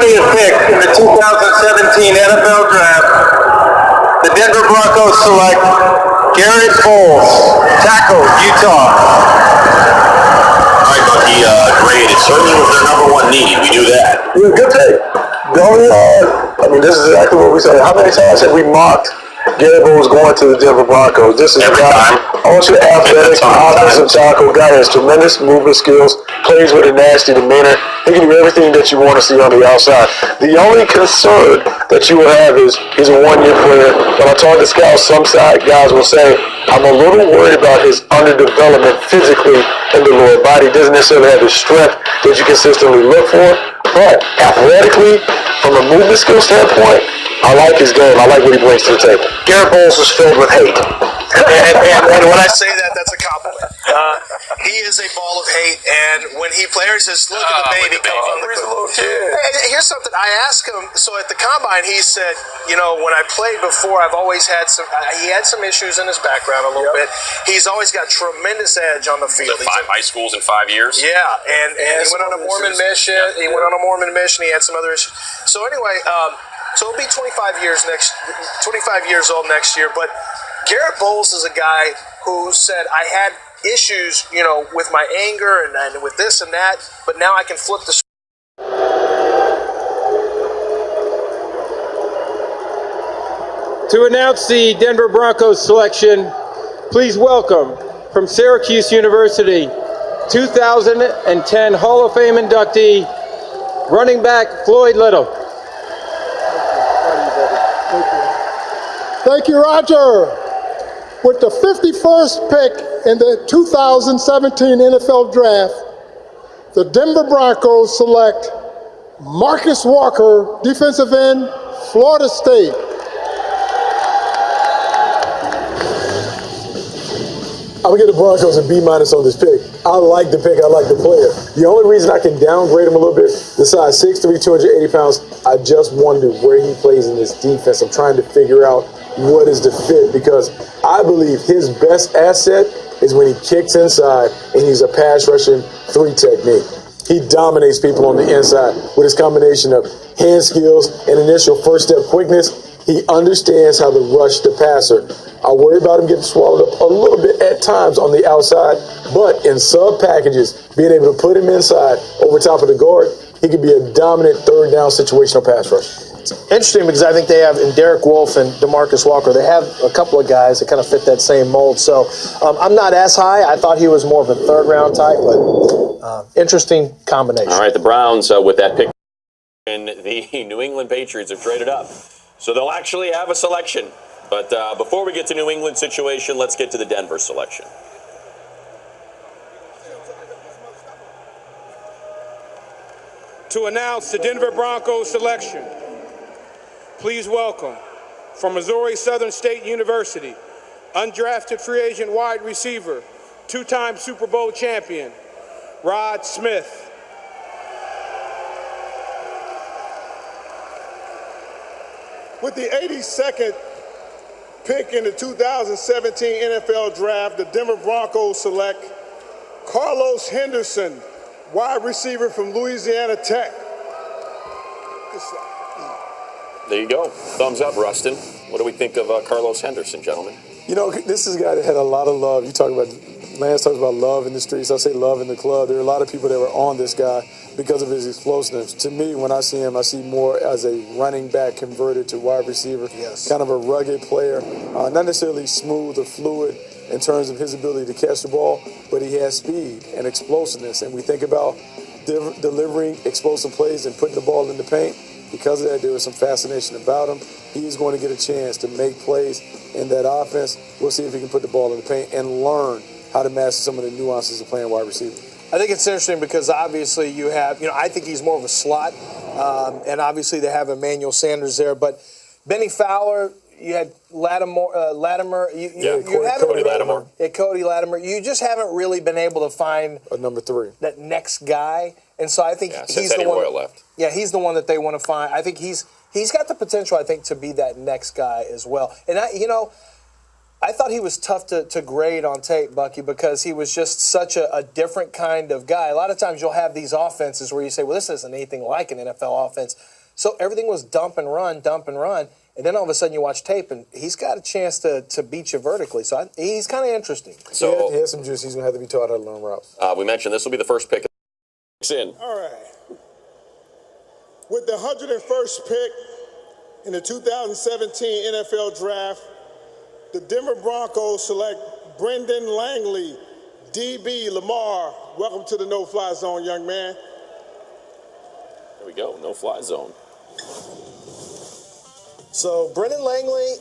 20th pick in the 2017 NFL Draft, the Denver Broncos select Garrett Bowles, tackle, Utah. All right, Bucky, great. It certainly was their number one need. We knew that. Yeah, good pick. This is exactly what we said. How many times have we mocked Garrett Bowles going to the Denver Broncos? This is Every time. Also athletic, offensive tackle, guy has tremendous movement skills, plays with a nasty demeanor. He can do everything that you want to see on the outside. The only concern that you will have is he's a one-year player. When I talk to scouts, some side guys will say, I'm a little worried about his underdevelopment physically in the lower body. He doesn't necessarily have the strength that you consistently look for. But athletically, from a movement skill standpoint, I like his game. I like what he brings to the table. Garrett Bowles is filled with hate. and when I say that, that's a compliment. He is a ball of hate, and when he plays, just look at the baby comes on the court. And here's something I asked him. So at the combine, he said, when I played before, I've always had he had some issues in his background a little bit. He's always got tremendous edge on the field. So 5 high schools in 5 years? Yeah, and he went on a Mormon mission. He went on a Mormon mission. He had some other issues. So anyway, so he'll be 25 years old next year. But Garrett Bowles is a guy who said, I had issues, with my anger and with this and that, but now I can flip the. To announce the Denver Broncos selection, please welcome from Syracuse University, 2010 Hall of Fame inductee, running back Floyd Little. Thank you, Roger. With the 51st pick in the 2017 NFL Draft, the Denver Broncos select Marcus Walker, defensive end, Florida State. I'm going to get the Broncos a B- on this pick. I like the pick. I like the player. The only reason I can downgrade him a little bit, the size 6'3", 280 pounds, I just wonder where he plays in this defense. I'm trying to figure out what is the fit, because I believe his best asset is when he kicks inside and he's a pass rushing 3 technique. He dominates people on the inside with his combination of hand skills and initial first step quickness. He understands how to rush the passer. I worry about him getting swallowed up a little bit at times on the outside, but in sub packages, being able to put him inside over top of the guard, he could be a dominant third down situational pass rush. It's interesting because I think they have in Derek Wolfe and DeMarcus Walker, they have a couple of guys that kind of fit that same mold. So I'm not as high. I thought he was more of a third-round type, but interesting combination. All right, the Browns with that pick, and the New England Patriots have traded up. So they'll actually have a selection. But before we get to New England situation, let's get to the Denver selection. To announce the Denver Broncos selection, please welcome from Missouri Southern State University, undrafted free agent wide receiver, 2-time Super Bowl champion, Rod Smith. With the 82nd pick in the 2017 NFL Draft, the Denver Broncos select Carlos Henderson, wide receiver from Louisiana Tech. There you go. Thumbs up, Rustin. What do we think of Carlos Henderson, gentlemen? This is a guy that had a lot of love. You talk about, Lance talks about love in the streets. I say love in the club. There are a lot of people that were on this guy because of his explosiveness. To me, when I see him, I see more as a running back converted to wide receiver. Yes. Kind of a rugged player. Not necessarily smooth or fluid in terms of his ability to catch the ball, but he has speed and explosiveness. And we think about delivering explosive plays and putting the ball in the paint. Because of that, there was some fascination about him. He's going to get a chance to make plays in that offense. We'll see if he can put the ball in the paint and learn how to master some of the nuances of playing wide receiver. I think it's interesting because obviously you have, I think he's more of a slot, and obviously they have Emmanuel Sanders there. But Benny Fowler, you had Latimer. Cody Latimer. Yeah, Cody Latimer. You just haven't really been able to find a number 3, that next guy. And so I think he's the Eddie one. Royal left. Yeah, he's the one that they want to find. I think he's got the potential, I think, to be that next guy as well. And I thought he was tough to grade on tape, Bucky, because he was just such a different kind of guy. A lot of times you'll have these offenses where you say, well, this isn't anything like an NFL offense. So everything was dump and run. And then all of a sudden you watch tape, and he's got a chance to beat you vertically. So he's kind of interesting. So he has some juice. He's going to have to be taught how to learn routes. We mentioned this will be the first pick. In. All right. With the 101st pick in the 2017 NFL Draft, the Denver Broncos select Brendan Langley, DB Lamar. Welcome to the no-fly zone, young man. There we go, no-fly zone. So Brendan Langley,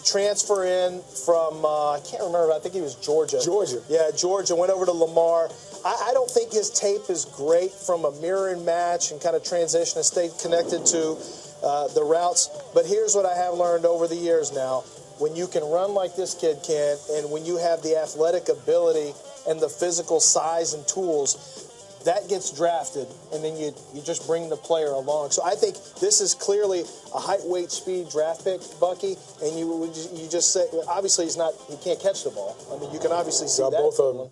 transfer in from, I can't remember, I think he was Georgia. Yeah, Georgia, went over to Lamar. I don't think his tape is great from a mirror and match and kind of transition and stay connected to the routes. But here's what I have learned over the years now. When you can run like this kid can, and when you have the athletic ability and the physical size and tools, that gets drafted, and then you just bring the player along. So I think this is clearly a height, weight, speed draft pick, Bucky, and you just say, obviously he can't catch the ball. I mean, you can obviously see that. Both of them.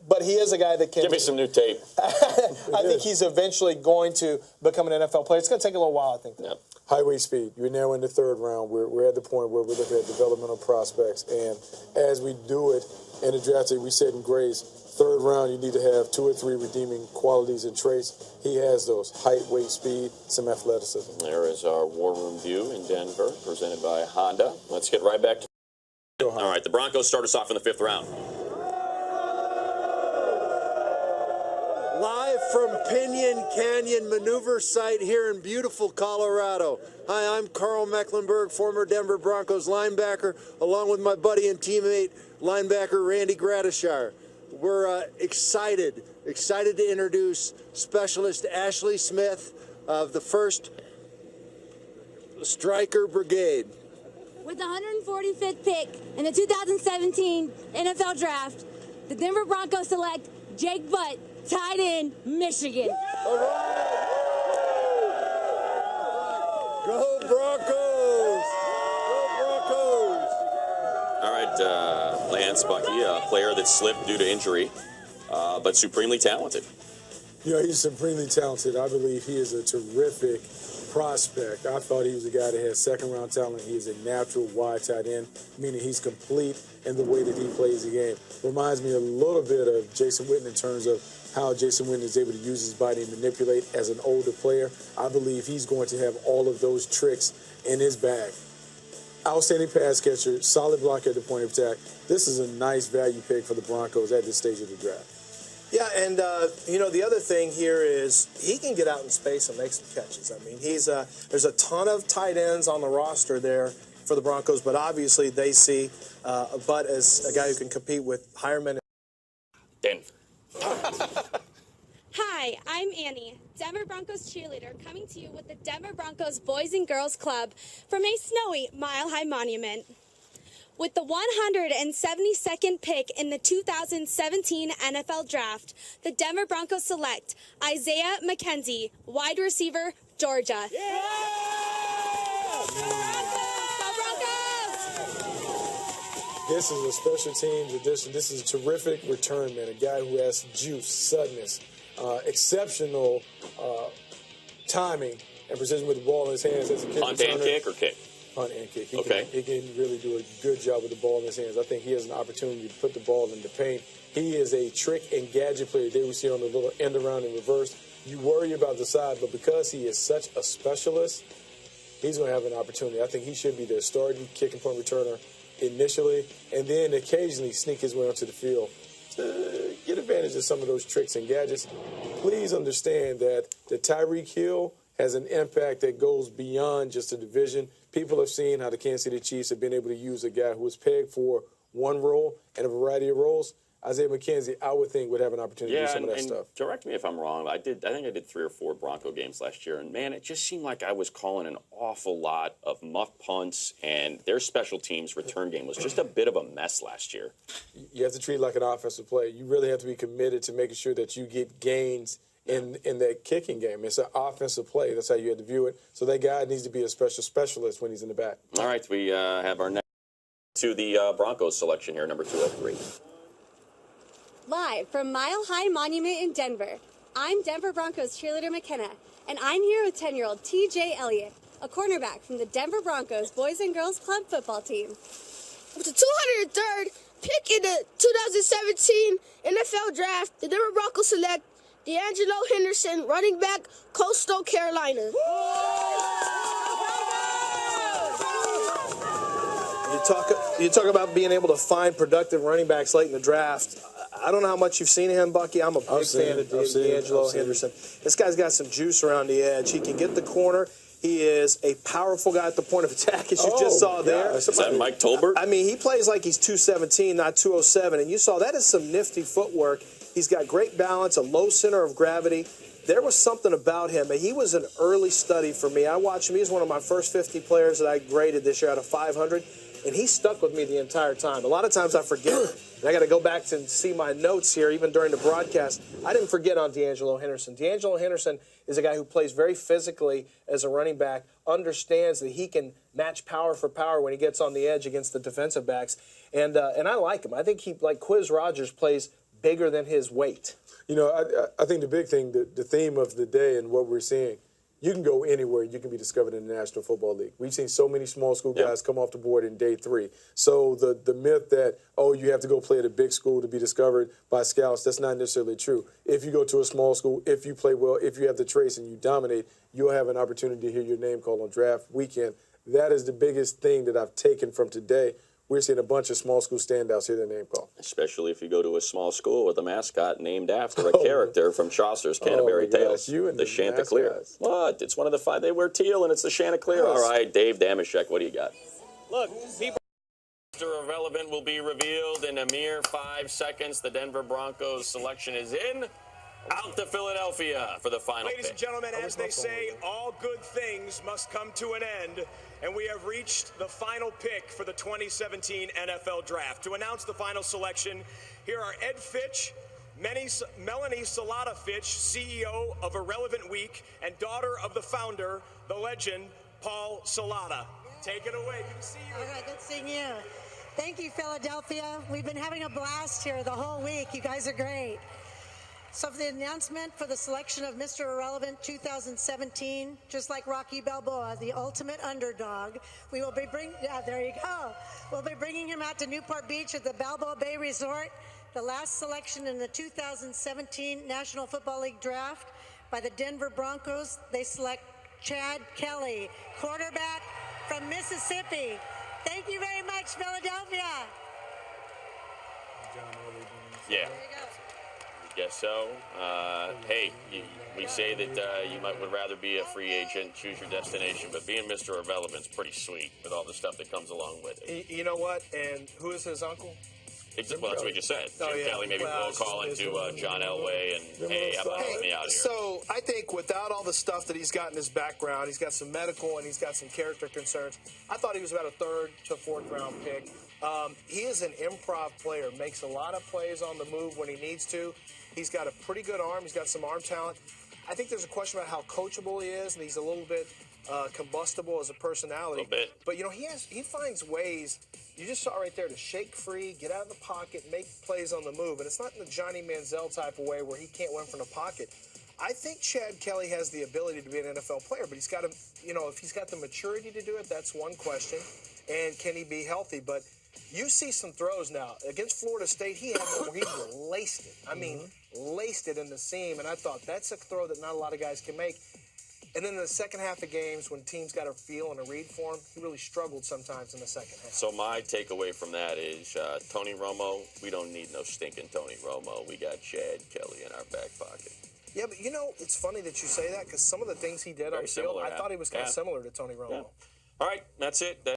But he is a guy that can... Give me some new tape. I think he's eventually going to become an NFL player. It's going to take a little while, I think. Yep. High weight speed. You're now in the third round. We're at the point where we're looking at developmental prospects. And as we do it in the draft, we set in grades. Third round, you need to have 2 or 3 redeeming qualities and traits. He has those: height, weight, speed, some athleticism. There is our War Room View in Denver, presented by Honda. Let's get right back to... All right, the Broncos start us off in the 5th round. Live from Pinion Canyon Maneuver Site here in beautiful Colorado. Hi, I'm Carl Mecklenburg, former Denver Broncos linebacker, along with my buddy and teammate, linebacker Randy Gradishar. We're excited to introduce Specialist Ashley Smith of the 1st Striker Brigade. With the 145th pick in the 2017 NFL Draft, the Denver Broncos select Jake Butt, tight end, Michigan. All right. Go Broncos! Go Broncos! All right, Lance, Bucky, a player that slipped due to injury, but supremely talented. You know, he's supremely talented. I believe he is a terrific prospect. I thought he was a guy that had 2nd-round talent. He is a natural wide tight end, meaning he's complete in the way that he plays the game. Reminds me a little bit of Jason Witten in terms of how Jason Witten is able to use his body and manipulate as an older player. I believe he's going to have all of those tricks in his bag. Outstanding pass catcher, solid blocker at the point of attack. This is a nice value pick for the Broncos at this stage of the draft. Yeah, and, you know, the other thing here is he can get out in space and make some catches. I mean, there's a ton of tight ends on the roster there for the Broncos, but obviously they see Butt as a guy who can compete with higher men. Denver. Hi, I'm Annie, Denver Broncos cheerleader, coming to you with the Denver Broncos Boys and Girls Club from a snowy Mile High Monument. With the 172nd pick in the 2017 NFL Draft, the Denver Broncos select Isaiah McKenzie, wide receiver, Georgia. Yeah! Go Broncos! This is a special teams addition. This is a terrific return man, a guy who has juice, suddenness, exceptional timing and precision with the ball in his hands as a kick Punt and kick or kick? Punt and kick. He Okay. can really do a good job with the ball in his hands. I think he has an opportunity to put the ball in the paint. He is a trick and gadget player. They we see on the little end around in reverse. You worry about the side, but because he is such a specialist, he's going to have an opportunity. I think he should be their starting kick and punt returner initially, and then occasionally sneak his way onto the field to get advantage of some of those tricks and gadgets. Please understand that the Tyreek Hill has an impact that goes beyond just a division. People have seen how the Kansas City Chiefs have been able to use a guy who was pegged for one role and a variety of roles. Isaiah McKenzie, I would think, would have an opportunity to do some of that stuff. Correct me if I'm wrong. I think I did 3 or 4 Bronco games last year, and man, it just seemed like I was calling an awful lot of muff punts, and their special teams return game was just a bit of a mess last year. You have to treat it like an offensive play. You really have to be committed to making sure that you get gains in that kicking game. It's an offensive play. That's how you had to view it. So that guy needs to be a special specialist when he's in the back. All right, we have our next to the Broncos selection here, number 203. Live from Mile High Monument in Denver, I'm Denver Broncos cheerleader McKenna, and I'm here with 10-year-old TJ Elliott, a cornerback from the Denver Broncos Boys and Girls Club football team. With the 203rd pick in the 2017 NFL Draft, the Denver Broncos select D'Angelo Henderson, running back, Coastal Carolina. You talk about being able to find productive running backs late in the draft. I don't know how much you've seen of him, Bucky. I'm a big fan of D'Angelo Henderson. This guy's got some juice around the edge. He can get the corner. He is a powerful guy at the point of attack, as you just saw there. Is that Mike Tolbert? I mean, he plays like he's 217, not 207. And you saw that is some nifty footwork. He's got great balance, a low center of gravity. There was something about him. He was an early study for me. I watched him. He was one of my first 50 players that I graded this year out of 500. And he stuck with me the entire time. A lot of times I forget, and I got to go back to see my notes here, even during the broadcast. I didn't forget on D'Angelo Henderson. D'Angelo Henderson is a guy who plays very physically as a running back, understands that he can match power for power when he gets on the edge against the defensive backs. And I like him. I think he, like Quiz Rogers, plays bigger than his weight. You know, I think the big thing, the theme of the day and what we're seeing, you can go anywhere. You can be discovered in the National Football League. We've seen so many small school guys come off the board in day 3. So the myth that, oh, you have to go play at a big school to be discovered by scouts, that's not necessarily true. If you go to a small school, if you play well, if you have the trace and you dominate, you'll have an opportunity to hear your name called on draft weekend. That is the biggest thing that I've taken from today. We're seeing a bunch of small school standouts hear their name called. Especially if you go to a small school with a mascot named after a character from Chaucer's Canterbury Tales, the Chanticleer. What? It's one of the 5. They wear teal, and it's the Chanticleer. All right, Dave Damashek, what do you got? Look, people. Mr. Irrelevant will be revealed in a mere 5 seconds. The Denver Broncos selection is in. Out to Philadelphia for the final Ladies pick. and gentlemen, as they say, all good things must come to an end, and we have reached the final pick for the 2017 NFL Draft. To announce the final selection, here are Ed Fitch, Melanie Salata Fitch, CEO of Irrelevant Week, and daughter of the founder, the legend, Paul Salata. Take it away. Good to see you. All right, good seeing you. Thank you, Philadelphia. We've been having a blast here the whole week. You guys are great. So for the announcement for the selection of Mr. Irrelevant 2017, just like Rocky Balboa, the ultimate underdog, we will be there you go. We'll be bringing him out to Newport Beach at the Balboa Bay Resort. The last selection in the 2017 National Football League Draft by the Denver Broncos. They select Chad Kelly, quarterback from Mississippi. Thank you very much, Philadelphia. Yeah. Guess so. Hey, we say that you would rather be a free agent, choose your destination, but being Mr. Irrelevant's pretty sweet with all the stuff that comes along with it. You know what? And who is his uncle? Well, that's what we just said. Jim Kelly, maybe we'll call into John Elway and, hey, how about help me out here? So I think without all the stuff that he's got in his background, he's got some medical and he's got some character concerns. I thought he was about a 3rd to 4th round pick. He is an improv player, makes a lot of plays on the move when he needs to. He's got a pretty good arm. He's got some arm talent. I think there's a question about how coachable he is, and he's a little bit combustible as a personality. A little bit. But, you know, he finds ways, you just saw right there, to shake free, get out of the pocket, make plays on the move. And it's not in the Johnny Manziel type of way where he can't win from the pocket. I think Chad Kelly has the ability to be an NFL player, but he's got to, you know, if he's got the maturity to do it, that's one question. And can he be healthy? But you see some throws now. Against Florida State, he had one where he laced it. I mean, laced it in the seam, and I thought that's a throw that not a lot of guys can make. And then in the second half of games, when teams got a feel and a read for him, he really struggled sometimes in the second half. So my takeaway from that is Tony Romo, we don't need no stinking Tony Romo. We got Chad Kelly in our back pocket. Yeah, but you know, it's funny that you say that because some of the things he did on the field, I thought he was kind of similar to Tony Romo. Yeah. All right, that's it.